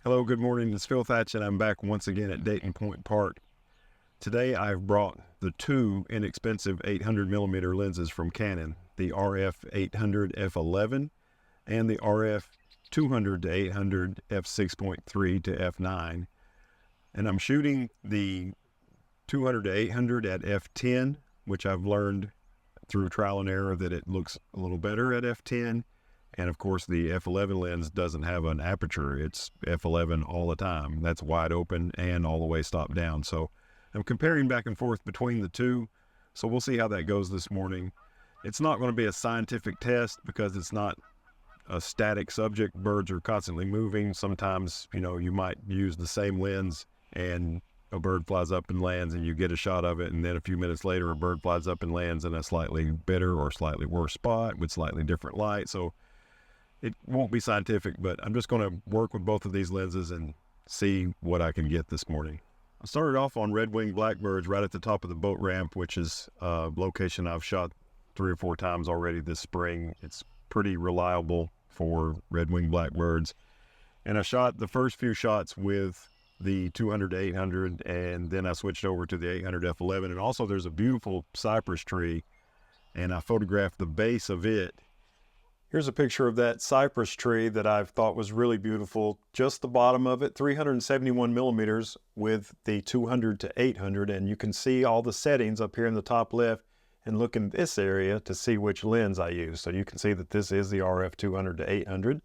Hello, good morning. It's Phil Thatch, and I'm back once again at Dayton Point Park. Today I've brought the two inexpensive 800mm lenses from Canon, the RF800 f11 and the RF200 to 800 f6.3 to f9. And I'm shooting the 200 to 800 at f10, which I've learned through trial and error that it looks a little better at f10. And of course, the f11 lens doesn't have an aperture. It's f11 all the time. That's wide open and all the way stopped down. So I'm comparing back and forth between the two. So we'll see how that goes this morning. It's not going to be a scientific test because it's not a static subject. Birds are constantly moving. Sometimes, you might use the same lens and a bird flies up and lands and you get a shot of it. And then a few minutes later, a bird flies up and lands in a slightly better or slightly worse spot with slightly different light. So it won't be scientific, but I'm just going to work with both of these lenses and see what I can get this morning. I started off on red-winged blackbirds right at the top of the boat ramp, which is a location I've shot 3 or 4 times already this spring. It's pretty reliable for red-winged blackbirds. And I shot the first few shots with the 200 to 800, and then I switched over to the 800 f11. And also there's a beautiful cypress tree, and I photographed the base of it. Here's a picture of that cypress tree that I've thought was really beautiful. Just the bottom of it, 371 millimeters with the 200 to 800. And you can see all the settings up here in the top left and look in this area to see which lens I use. So you can see that this is the RF 200 to 800.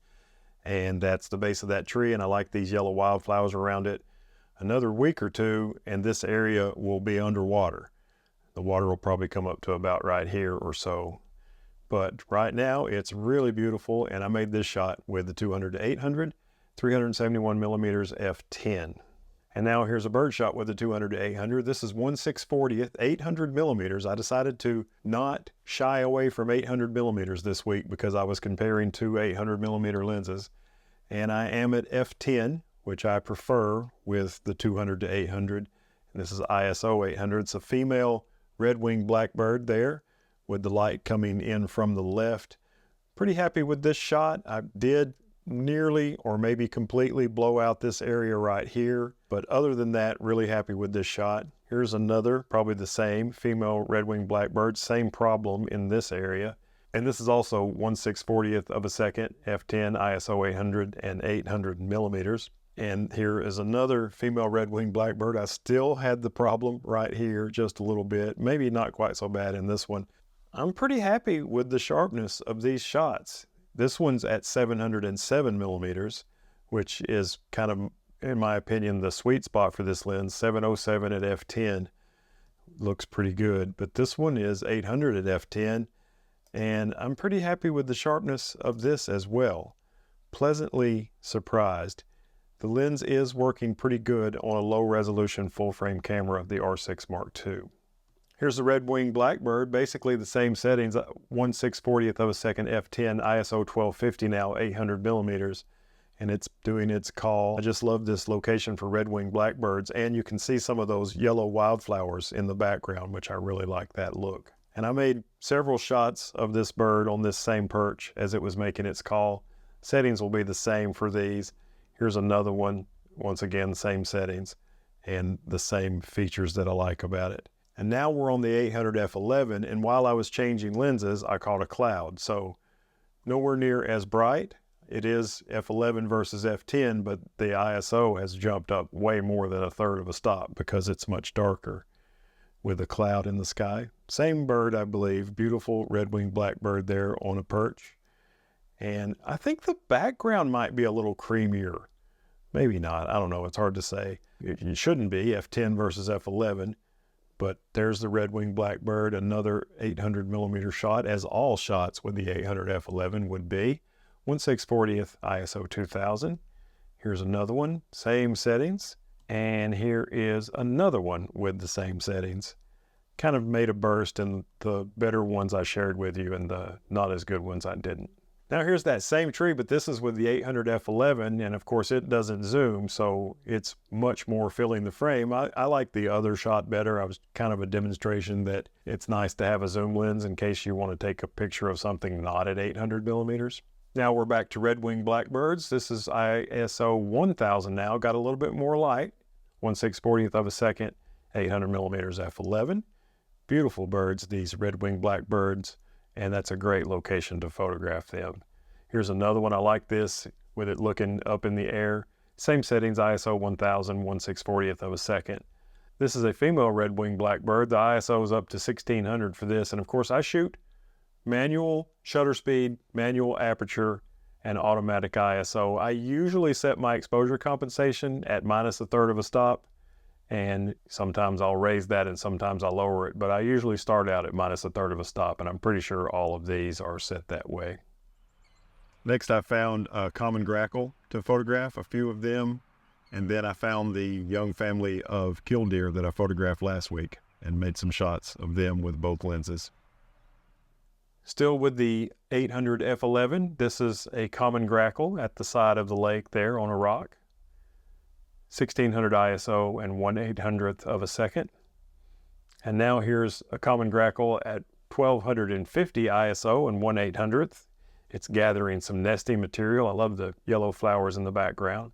And that's the base of that tree. And I like these yellow wildflowers around it. Another week or two and this area will be underwater. The water will probably come up to about right here or so. But right now it's really beautiful, and I made this shot with the 200 to 800, 371 millimeters f10. And now here's a bird shot with the 200 to 800. This is 1/640th, 800 millimeters. I decided to not shy away from 800 millimeters this week because I was comparing two 800 millimeter lenses. And I am at f10, which I prefer with the 200 to 800. And this is ISO 800. It's a female red-winged blackbird there, with the light coming in from the left. Pretty happy with this shot. I did nearly or maybe completely blow out this area right here, but other than that, really happy with this shot. Here's another, probably the same, female red-winged blackbird, same problem in this area. And this is also 1/640th of a second, f10, ISO 800 and 800 millimeters. And here is another female red-winged blackbird. I still had the problem right here just a little bit, maybe not quite so bad in this one. I'm pretty happy with the sharpness of these shots. This one's at 707 millimeters, which is kind of, in my opinion, the sweet spot for this lens. 707 at f10 looks pretty good, but this one is 800 at f10, and I'm pretty happy with the sharpness of this as well. Pleasantly surprised. The lens is working pretty good on a low-resolution full-frame camera, the R6 Mark II. Here's the red-winged blackbird, basically the same settings, 1/640th of a second, f10, ISO 1250 now, 800 millimeters, and it's doing its call. I just love this location for red-winged blackbirds, and you can see some of those yellow wildflowers in the background, which I really like that look. And I made several shots of this bird on this same perch as it was making its call. Settings will be the same for these. Here's another one, once again, same settings and the same features that I like about it. And now we're on the 800 f11, and while I was changing lenses, I caught a cloud. So nowhere near as bright. It is f11 versus f10, but the ISO has jumped up way more than a third of a stop because it's much darker with a cloud in the sky. Same bird, I believe, beautiful red-winged blackbird there on a perch. And I think the background might be a little creamier. Maybe not, I don't know, it's hard to say. It shouldn't be, f10 versus f11. But there's the red-winged blackbird, another 800 millimeter shot, as all shots with the 800 f11 would be. 1/640th ISO 2000. Here's another one, same settings. And here is another one with the same settings. Kind of made a burst, and the better ones I shared with you and the not as good ones I didn't. Now here's that same tree, but this is with the 800 f11, and of course it doesn't zoom, so it's much more filling the frame. I like the other shot better. I was kind of a demonstration that it's nice to have a zoom lens in case you want to take a picture of something not at 800 millimeters. Now we're back to red-winged blackbirds. This is ISO 1000 now, got a little bit more light, 1/640th of a second, 800 millimeters f11. Beautiful birds, these red-winged blackbirds, and that's a great location to photograph them. Here's another one. I like this with it looking up in the air. Same settings, ISO 1000, 1/640th of a second. This is a female red-winged blackbird. The ISO is up to 1600 for this, and of course I shoot manual shutter speed, manual aperture, and automatic ISO. I usually set my exposure compensation at -1/3 of a stop, and sometimes I'll raise that and sometimes I'll lower it, but I usually start out at -1/3 of a stop, and I'm pretty sure all of these are set that way. Next, I found a common grackle to photograph, a few of them, and then I found the young family of killdeer that I photographed last week and made some shots of them with both lenses. Still with the 800 f11, this is a common grackle at the side of the lake there on a rock. 1600 ISO and 1/800th of a second. And now here's a common grackle at 1250 ISO and 1/800th. It's gathering some nesting material. I love the yellow flowers in the background.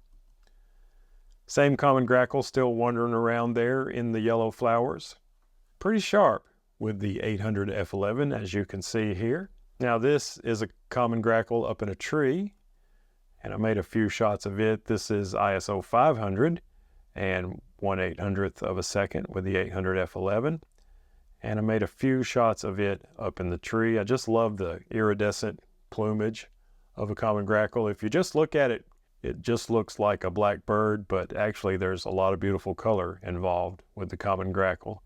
Same common grackle still wandering around there in the yellow flowers. Pretty sharp with the 800 f11, as you can see here. Now this is a common grackle up in a tree, and I made a few shots of it. This is ISO 500 and 1/800th of a second with the 800 f11. And I made a few shots of it up in the tree. I just love the iridescent plumage of a common grackle. If you just look at it, it just looks like a black bird, but actually there's a lot of beautiful color involved with the common grackle.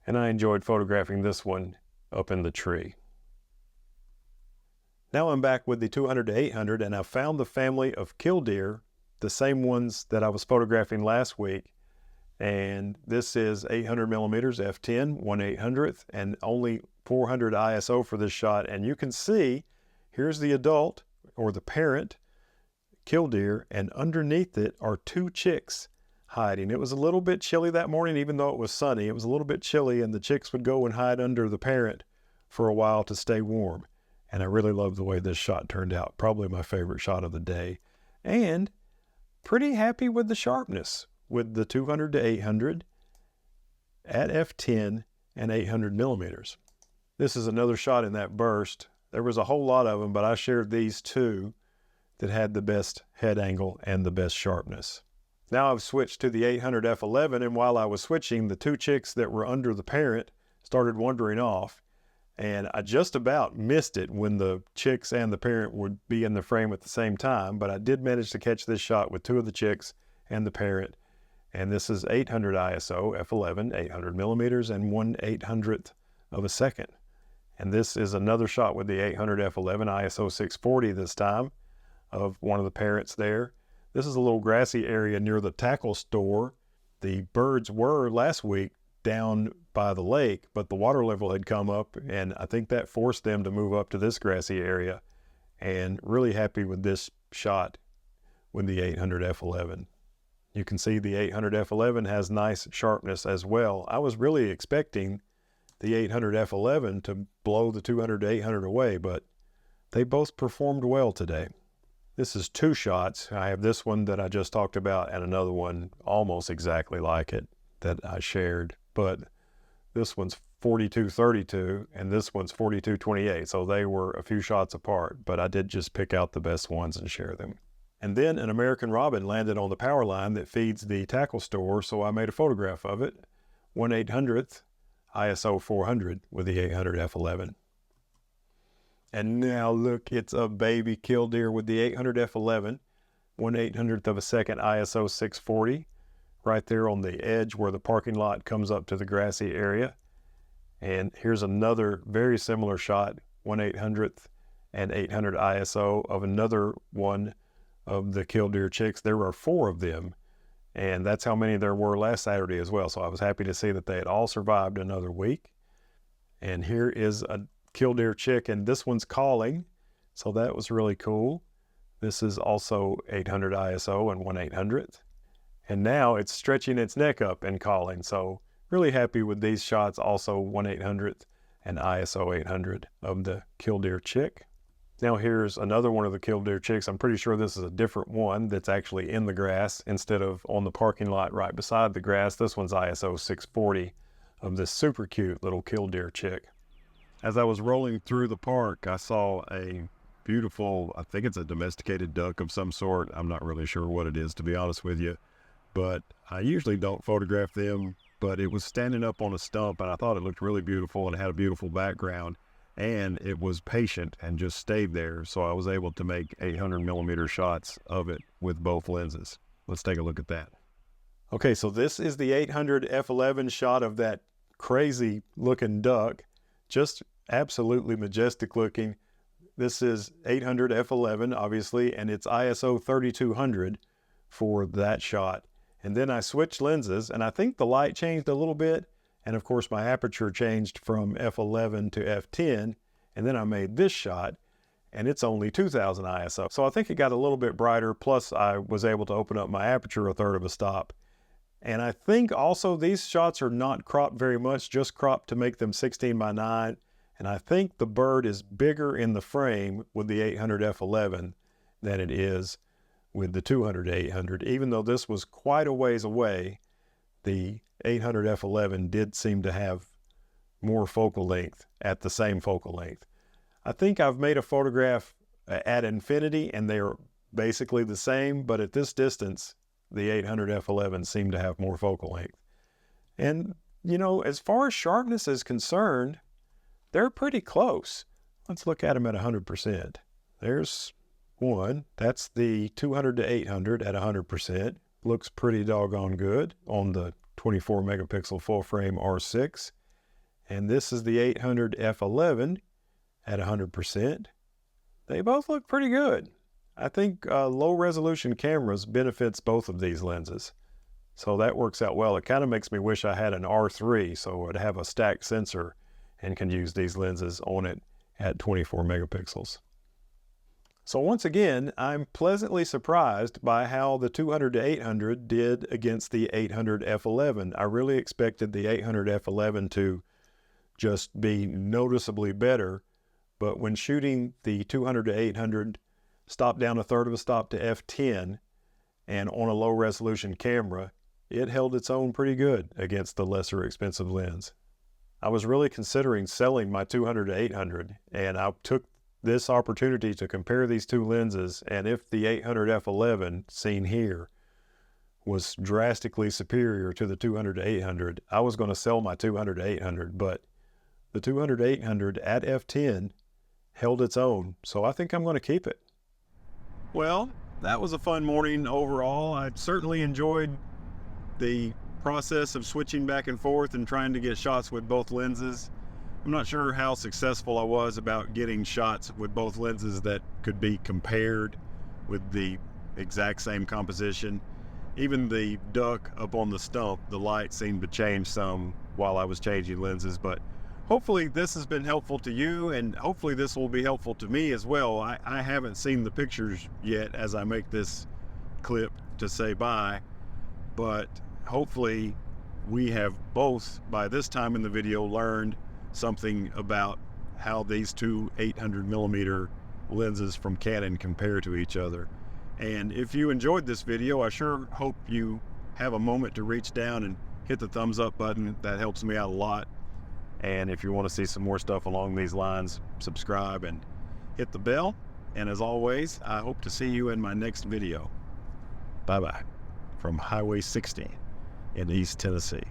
And I enjoyed photographing this one up in the tree. Now I'm back with the 200 to 800, and I found the family of killdeer, the same ones that I was photographing last week. And this is 800 millimeters f10, 1/800th, and only 400 ISO for this shot. And you can see, here's the adult, or the parent, killdeer, and underneath it are two chicks hiding. It was a little bit chilly that morning, even though it was sunny. It was a little bit chilly, and the chicks would go and hide under the parent for a while to stay warm. And I really love the way this shot turned out. Probably my favorite shot of the day. And pretty happy with the sharpness with the 200 to 800 at f10 and 800 millimeters. This is another shot in that burst. There was a whole lot of them, but I shared these two that had the best head angle and the best sharpness. Now I've switched to the 800 f11, and while I was switching, the two chicks that were under the parent started wandering off, and I just about missed it when the chicks and the parent would be in the frame at the same time, but I did manage to catch this shot with two of the chicks and the parent. And this is 800 ISO, f11, 800 millimeters, and 1/800th of a second. And this is another shot with the 800 f11, ISO 640 this time, of one of the parents there. This is a little grassy area near the tackle store. The birds were last week down by the lake, but the water level had come up, and I think that forced them to move up to this grassy area. And really happy with this shot with the 800 f11. You can see the 800 f11 has nice sharpness as well. I was really expecting the 800 f11 to blow the 200 to 800 away, but they both performed well today. This is two shots. I have this one that I just talked about and another one almost exactly like it that I shared, but this one's 42-32 and this one's 42-28, so they were a few shots apart, but I did just pick out the best ones and share them. And then an American robin landed on the power line that feeds the tackle store, so I made a photograph of it, 1/800th, ISO 400 with the 800 f11. And now look, it's a baby killdeer with the 800 f11, 1/800th of a second, ISO 640, right there on the edge where the parking lot comes up to the grassy area. And here's another very similar shot, 1/800th and 800 ISO of another one of the killdeer chicks. There are 4 of them, and that's how many there were last Saturday as well. So I was happy to see that they had all survived another week. And here is a killdeer chick, and this one's calling, so that was really cool. This is also 800 ISO and 1/800th. And now it's stretching its neck up and calling, so really happy with these shots, also 1/800th and ISO 800 of the killdeer chick. Now here's another one of the killdeer chicks. I'm pretty sure this is a different one that's actually in the grass instead of on the parking lot right beside the grass. This one's ISO 640 of this super cute little killdeer chick. As I was rolling through the park, I saw a beautiful, I think it's a domesticated duck of some sort. I'm not really sure what it is, to be honest with you, but I usually don't photograph them, but it was standing up on a stump and I thought it looked really beautiful and it had a beautiful background. And it was patient and just stayed there, so I was able to make 800 millimeter shots of it with both lenses. Let's take a look at that. Okay, so this is the 800 f11 shot of that crazy looking duck, just absolutely majestic looking. This is 800 f11, obviously, and it's ISO 3200 for that shot. And then I switched lenses, and I think the light changed a little bit. And of course my aperture changed from f11 to f10, and then I made this shot and it's only 2000 ISO. So I think it got a little bit brighter, plus I was able to open up my aperture a third of a stop. And I think also these shots are not cropped very much, just cropped to make them 16:9. And I think the bird is bigger in the frame with the 800 f11 than it is with the 200 to 800. Even though this was quite a ways away, the 800 f11 did seem to have more focal length at the same focal length. I think I've made a photograph at infinity and they are basically the same, but at this distance, the 800 f11 seemed to have more focal length. And, you know, as far as sharpness is concerned, they're pretty close. Let's look at them at 100%. There's one. That's the 200 to 800 at 100%. Looks pretty doggone good on the 24 megapixel full frame R6. And this is the 800 f11 at 100%. They both look pretty good. I think low resolution cameras benefits both of these lenses. So that works out well. It kind of makes me wish I had an R3 so I'd have a stacked sensor and can use these lenses on it at 24 megapixels. So once again, I'm pleasantly surprised by how the 200 to 800 did against the 800 f11. I really expected the 800 f11 to just be noticeably better, but when shooting the 200 to 800, stopped down a third of a stop to f10, and on a low resolution camera, it held its own pretty good against the lesser expensive lens. I was really considering selling my 200 to 800, and I took this opportunity to compare these two lenses, and if the 800 f11 seen here was drastically superior to the 200 to 800, I was going to sell my 200 to 800, but the 200 to 800 at f10 held its own, so I think I'm going to keep it. Well, that was a fun morning overall. I certainly enjoyed the process of switching back and forth and trying to get shots with both lenses. I'm not sure how successful I was about getting shots with both lenses that could be compared with the exact same composition. Even the duck up on the stump, the light seemed to change some while I was changing lenses, but hopefully this has been helpful to you, and hopefully this will be helpful to me as well. I haven't seen the pictures yet as I make this clip to say bye, but hopefully we have both, by this time in the video, learned something about how these two 800 millimeter lenses from Canon compare to each other. And if you enjoyed this video, I sure hope you have a moment to reach down and hit the thumbs up button. That helps me out a lot. And if you want to see some more stuff along these lines, subscribe and hit the bell. And as always, I hope to see you in my next video. Bye-bye from Highway 60 in East Tennessee.